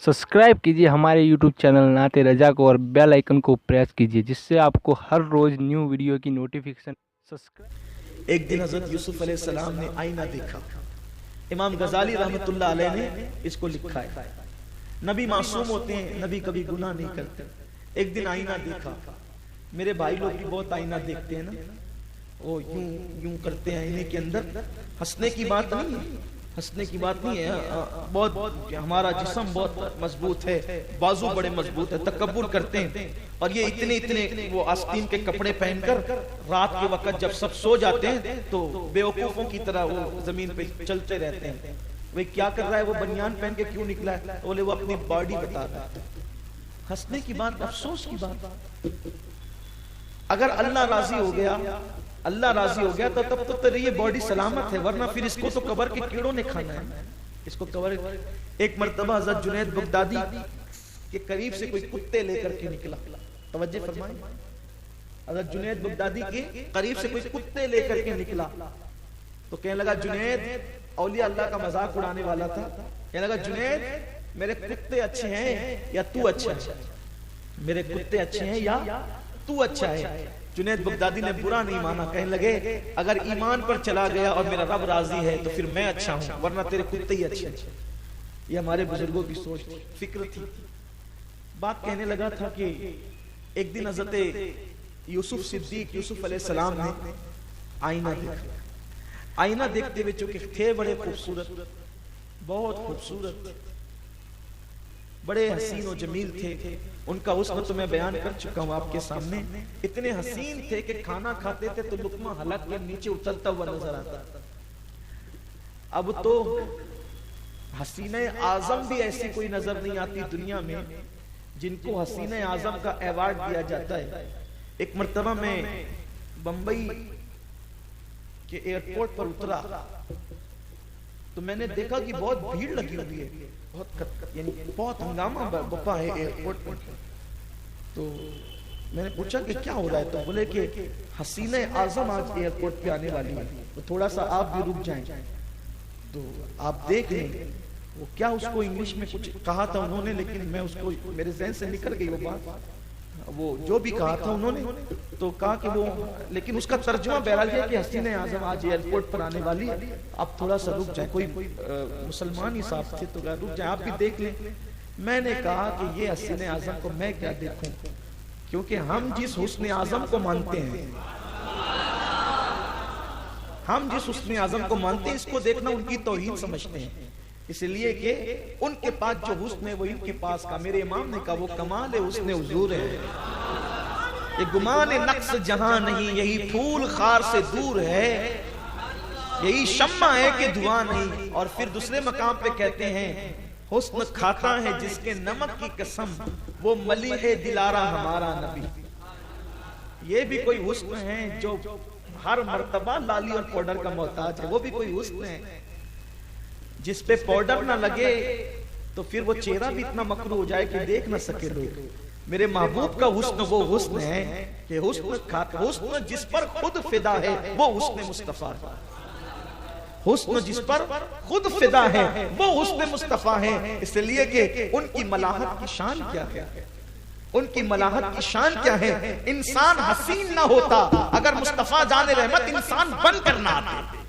Subscribe कीजिए हमारे YouTube channel नाते रजा को और बेल आइकन को प्रेस कीजिए जिससे आपको हर रोज न्यू वीडियो की नोटिफिकेशन। सब्सक्राइब। एक दिन हजरत यूसुफ अलैहिस्सलाम ने आईना देखा। इमाम गजाली रहमतुल्लाह अलैह ने इसको लिखा है। नबी मासूम होते हैं, नबी कभी गुनाह नहीं करते। एक दिन आईना देखा। मेरे भाई लोग भी बहुत आईना देखते हैं ना, वो यूं यूं करते हैं आईने के अंदर। हंसने की बात नहीं है, हंसने की बात नहीं है। बहुत हमारा जिस्म बहुत मजबूत है, बाजू बड़े मजबूत है, तकब्बुर करते हैं। और ये इतने इतने वो आस्तीन के कपड़े पहनकर रात के वक्त जब सब सो जाते हैं तो बेवकूफों की तरह वो जमीन पे चलते रहते हैं। वे क्या कर रहा है, वो बनियान पहन के क्यों निकला है? बोले वो अपनी बॉडी बता रहा है। हंसने की बात, अफसोस की बात। अगर अल्लाह राजी हो गया, अल्लाह राजी हो गया तो तब तो तेरी ये बॉडी सलामत है, वरना फिर इसको तो कब्र के कीड़ों ने खाना है। इसको कब्र। एक मर्तबा हज़रत जुनैद बगदादी के करीब से कोई कुत्ते लेकर के निकला। तवज्जो फरमाएं, हज़रत जुनैद बगदादी के करीब से कोई कुत्ते लेकर के निकला तो कहने लगा, जुनैद औलिया अल्लाह का मजाक उड़ाने वाला था। कहने लगा, जुनैद मेरे कुत्ते अच्छे हैं या तू अच्छा है? मेरे कुत्ते अच्छे हैं या तू अच्छा है? जुनैद बगदादी ने बुरा नहीं माना, कहने लगे, अगर ईमान पर चला गया और मेरा रब राजी है तो फिर मैं अच्छा हूं, वरना तेरे कुत्ते ही अच्छे हैं। ये हमारे बुजुर्गों की सोच थी, फिक्र थी। बात कहने लगा था कि एक दिन हजरत यूसुफ सिद्दीक यूसुफ अलैहिस्सलाम ने आईना देखा। आईना देखते हुए चूंकि थे बड़े खूबसूरत, बहुत खूबसूरत, बड़े हसीन और जमील थे। उनका हुस्न तो मैं बयान कर चुका हूं आपके सामने। इतने हसीन थे कि खाना खाते थे तो लुकमा हलक के नीचे उतरता हुआ नजर आता था। अब तो हसीने आजम भी ऐसी कोई नजर नहीं आती दुनिया में जिनको हसीने आजम का अवार्ड दिया जाता है। एक मर्तबा मैं बंबई के एयरपोर्ट पर उतरा तो मैंने देखा कि बहुत भीड़ लगी हुई है, यानी बहुत हंगामा बपा है एयरपोर्ट पर। तो मैंने पूछा कि क्या हो रहा है, तो बोले कि हसीने आजम आज एयरपोर्ट पे आने वाली है, तो थोड़ा सा आप भी रुक जाएं तो आप देख लें। वो क्या, उसको इंग्लिश में कुछ कहा था उन्होंने, लेकिन मैं उसको, मेरे ज़हन से निकल गई वो बात। वो जो भी कहा था उन्होंने तो कहा कि वो, लेकिन उसका तर्जुमा बहरहाल है कि हसीने आजम आज एयरपोर्ट पर आने वाली है, आप थोड़ा सा रुक जाए। कोई मुसलमान ही साहब थे तो रुक जाए, आप भी देख लें। मैंने कहा कि ये हसीने आजम को मैं क्या देखूं, क्योंकि हम जिस हुस्ने आजम को मानते हैं, हम जिस हुस्ने आजम को मानते हैं, इसको देखना उनकी तौहीन समझते हैं। इसलिए कि उनके पास जो हुस्न है वो इनके पास का, मेरे इमाम ने कहा, वो कमाल है हुस्न हुजूर है। ये गुमान नक्स जहां नहीं, यही फूल खार से दूर है, यही शम्मा है कि धुआं नहीं। और फिर दूसरे मकाम पे कहते हैं, हुस्न खाता है जिसके नमक की कसम, वो मलीह दिलारा हमारा नबी। ये भी कोई हुस्न है जो हर मर्तबा लाली और पाउडर का मोहताज है, वो भी कोई हुस्न है। जिस पे पाउडर ना लगे तो फिर वो चेहरा भी इतना मकरू हो जाए कि देख ना सके लोग। मेरे महबूब का हुस्न वो हुस्न है कि हुस्न जिस पर खुद फिदा है वो हुस्न मुस्तफा है। हुस्न जिस पर खुद फिदा है वो हुस्न मुस्तफा है। इसलिए कि उनकी मलाहत की शान क्या है, उनकी मलाहत की शान क्या है। इंसान हसीन ना होता अगर मुस्तफा जाने रहमत इंसान बनकर ना आते।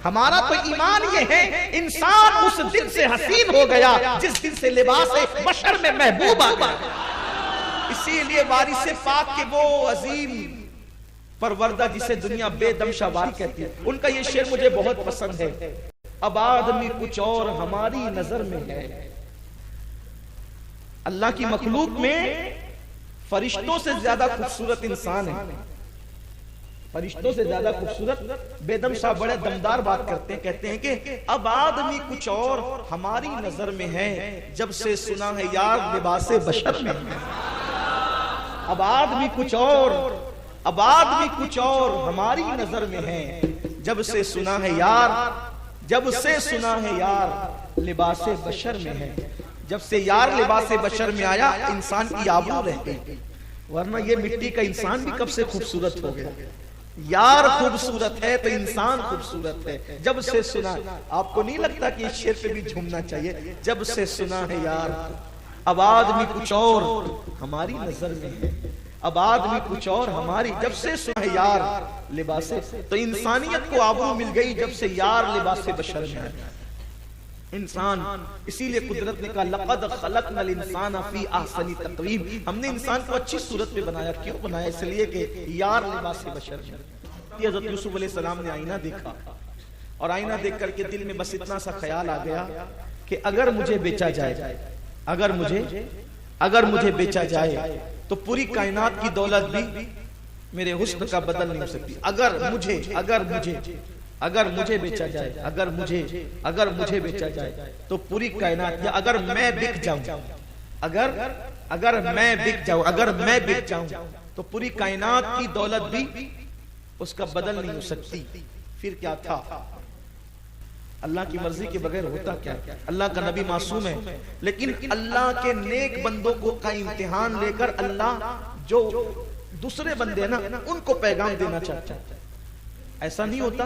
हमारा तो ईमान ये है, इंसान उस दिन से हसीन हो गया जिस दिन से लिबास बशर में महबूब आ गया। इसीलिए वारिस पाक के वो अजीम परवरदा जिसे दुनिया बेदम शाबारी कहती है, उनका ये शेर मुझे बहुत पसंद है। अब आदमी कुछ और हमारी नजर में है। अल्लाह की मखलूक में फरिश्तों से ज्यादा खूबसूरत इंसान है, फरिश्तों से ज्यादा खूबसूरत। बेदम शाह बड़े दमदार बात करते हैं, कहते हैं कि अब आदमी कुछ और हमारी नजर में है, जब से सुना है यार लिबासे बशर में है। अब आदमी कुछ और, अब आदमी कुछ और हमारी नजर में है, जब से सुना है यार, जब से सुना है यार लिबासे बशर में है। जब से यार लिबासे बशर में आया इंसान की आबरू रह गई, वरना ये मिट्टी का इंसान भी कब से खूबसूरत हो गया। यार खूबसूरत है तो इंसान खूबसूरत है। जब से सुना, आपको नहीं लगता कि इस शेर पे भी झूमना चाहिए? जब से सुना है यार اب آدمی کچھ اور ہماری نظر میں ہے، اب آدمی کچھ اور ہماری، جب سے سنا یار لباس، تو انسانیت کو آبرو مل گئی جب سے یار لباس بشر میں آیا انسان۔ اسی لیے قدرت نے کہا لقد خلقنا الانسان فی احسن تقویم، ہم نے انسان کو اچھی صورت میں بنایا۔ کیوں بنایا؟ اس لیے کہ یار لباس بشر میں۔ حضرت یوسف علیہ السلام نے آئینہ دیکھا، اور آئینہ دیکھ کر کے دل میں بس اتنا سا خیال آ گیا کہ اگر مجھے بیچا جائے، اگر مجھے بیچا جائے تو پوری کائنات کی دولت بھی میرے حسن کا بدل نہیں ہو سکتی۔ اگر مجھے بیچا جائے، اگر مجھے بیچا جائے تو پوری کائنات، یا اگر میں بک جاؤں، اگر میں بک جاؤں تو پوری کائنات کی دولت بھی اس کا بدل نہیں ہو سکتی۔ پھر کیا تھا؟ اللہ کی مرضی کے بغیر ہوتا کیا؟ اللہ کا نبی معصوم ہے، لیکن اللہ کے نیک بندوں کو کا امتحان لے کر اللہ جو دوسرے بندے ہیں نا ان کو پیغام دینا چاہتا ہے۔ ایسا نہیں ہوتا،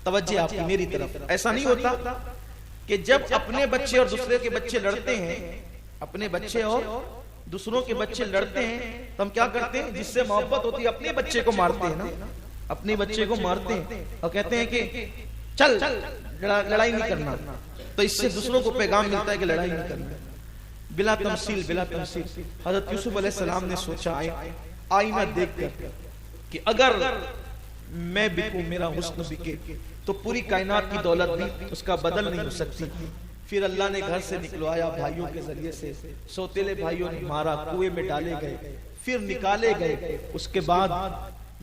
توجہ آپ کی میری طرف، ایسا نہیں ہوتا کہ جب اپنے بچے اور دوسرے کے بچے لڑتے ہیں، اپنے بچے اور دوسروں کے بچے لڑتے ہیں تو ہم کیا کرتے ہیں؟ جس سے محبت ہوتی ہے اپنے بچے کو مارتے ہیں نا، اپنے بچے کو مارتے ہیں اور کہتے ہیں کہ چل لڑائی نہیں کرنا، تو اس سے دوسروں کو پیغام ملتا ہے کہ لڑائی نہیں کرنا۔ بلا تمثیل حضرت یوسف علیہ السلام نے سوچا آئینہ دیکھ کر کہ اگر میں بکوں، میرا حسن بکے تو پوری کائنات کی دولت بھی اس کا بدل نہیں ہو سکتی۔ پھر اللہ نے گھر سے نکلوایا بھائیوں کے ذریعے سے، سوتیلے بھائیوں نے مارا، کنویں میں ڈالے گئے، پھر نکالے گئے۔ اس کے بعد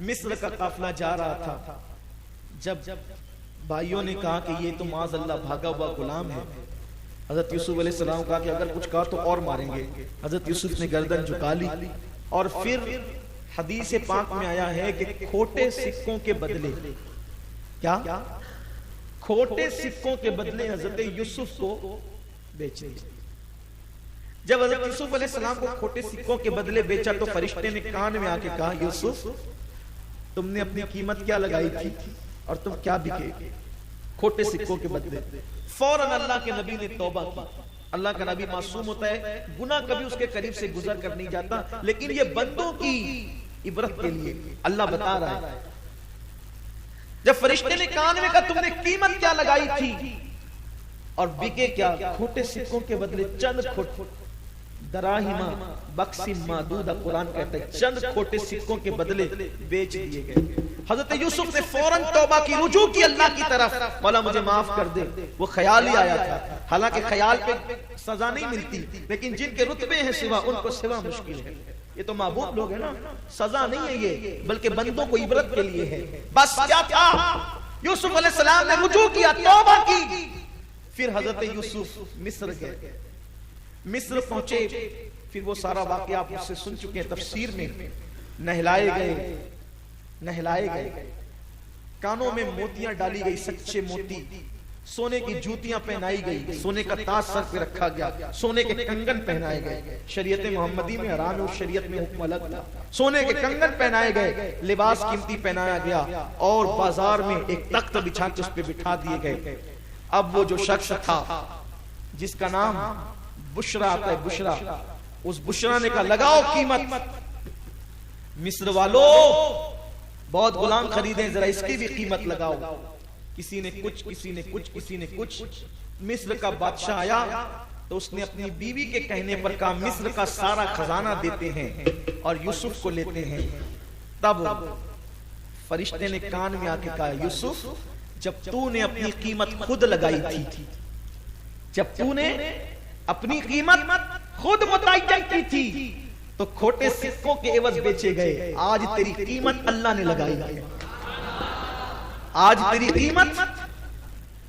مصر کا قافلہ جا رہا تھا، جب بھائیوں نے کہا کہ یہ تو معاذ اللہ بھاگا ہوا غلام ہے، حضرت یوسف علیہ السلام کہا کہ اگر کچھ کہا تو اور ماریں گے۔ حضرت یوسف نے گردن جھکا لی، اور پھر حدیث پاک میں آیا ہے کہ کھوٹے سکوں کے بدلے، کیا؟ کھوٹے سکوں کے بدلے حضرت یوسف کو بیچ دیا۔ جب حضرت یوسف علیہ السلام کو کھوٹے سکوں کے بدلے بیچا تو فرشتے نے کان میں آ کے کہا یوسف تم نے اپنی قیمت کیا لگائی تھی اور تم کیا بکے؟ کھوٹے سکوں کے بدلے۔ فوراً اللہ کے نبی نے توبہ کی۔ اللہ کا نبی معصوم ہوتا ہے، گناہ کبھی اس کے قریب سے گزر کر نہیں جاتا، لیکن یہ بندوں کی عبرت کے لیے اللہ بتا رہا ہے۔ جب فرشتے نے کان میں کہا تم نے قیمت کیا لگائی تھی اور بکے کیا؟ کھوٹے سکوں کے بدلے چند دراہما بکسم معدودہ، قرآن کہتا ہے چند کھوٹے سکوں کے بدلے بیچ دیے گئے۔ حضرت یوسف نے فوراً توبہ کی، رجوع کی اللہ کی طرف، مولا مجھے معاف کر دے۔ وہ خیال ہی آیا تھا، حالانکہ خیال پہ سزا نہیں ملتی، لیکن جن کے رتبے ہیں سوا ان کو سوا مشکل ہے۔ یہ تو معبود لوگ ہیں نا، سزا نہیں ہے یہ، بلکہ بندوں کو عبرت کے لیے ہے۔ بس کیا تھا؟ یوسف علیہ السلام نے رجوع کیا، توبہ کی۔ پھر حضرت یوسف مصر گئے، مصر پہنچے، پھر وہ سارا واقعہ آپ اس سے سن چکے ہیں تفسیر میں۔ نہلائے گئے، کانوں میں موتیاں ڈالی گئی، سچے موتی، سونے کی جوتیاں پہنائی گئی، سونے کا تاج سر پہ رکھا گیا، سونے کے کنگن پہنائے گئے۔ شریعت محمدی میں حرام اور شریعت میں حکم الگ تھا۔ سونے کے کنگن پہنائے گئے، لباس قیمتی پہنایا گیا، اور بازار میں ایک تخت بچھا کے اس پہ بٹھا دیے گئے۔ اب وہ جو شخص تھا جس کا نام بشرا آتا ہے، بشرا، اس بشرا نے کہا لگاؤ قیمت، مصر والو بہت غلام خریدیں، ذرا اس کی بھی قیمت لگاؤ۔ کسی نے کچھ، کسی نے کچھ، کسی نے کچھ۔ مصر کا بادشاہ آیا تو اس نے اپنی بیوی کے کہنے پر کہا مصر کا سارا خزانہ دیتے ہیں اور یوسف کو لیتے ہیں۔ تب فرشتے نے کان میں آ کے کہا یوسف جب تو نے اپنی قیمت خود لگائی تھی، جب تو نے اپنی قیمت خود متعین کی تھی تو کھوٹے سکوں کے عوض بیچے گئے۔ آج تیری قیمت اللہ نے لگائی ہے، آج تیری قیمت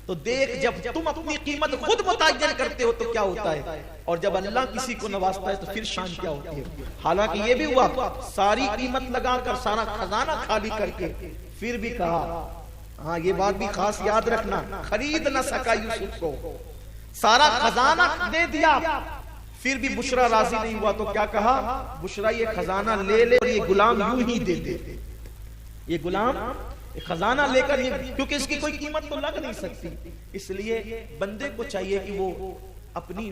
تو دیکھ، جب تم اپنی قیمت خود متعین کرتے ہو تو کیا ہوتا ہے، اور جب اللہ کسی کو نوازتا ہے تو پھر شان کیا ہوتی ہے۔ حالانکہ یہ بھی ہوا ساری قیمت لگا کر، سارا خزانہ خالی کر کے، پھر بھی کہا، ہاں یہ بات بھی خاص یاد رکھنا، خرید نہ سکا یوسف کو، سارا خزانہ دے دیا، پھر بھی بشرا راضی نہیں ہوا تو کیا کہا، بشرا یہ خزانہ لے لے اور یہ غلام یوں ہی دے دے، یہ غلام خزانہ لے کر، کیونکہ اس کی کوئی قیمت تو لگ نہیں سکتی۔ اس لیے بندے کو چاہیے کہ وہ اپنی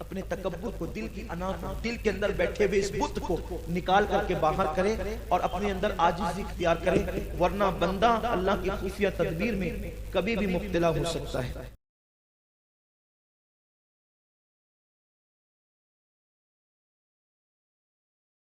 اپنے تکبر کو، دل کی انا کو، دل کے اندر بیٹھے ہوئے اس بت کو نکال کر کے باہر کرے اور اپنے اندر عاجزی اختیار کرے، ورنہ بندہ اللہ کی خفیہ تدبیر میں کبھی بھی مبتلا ہو سکتا ہے۔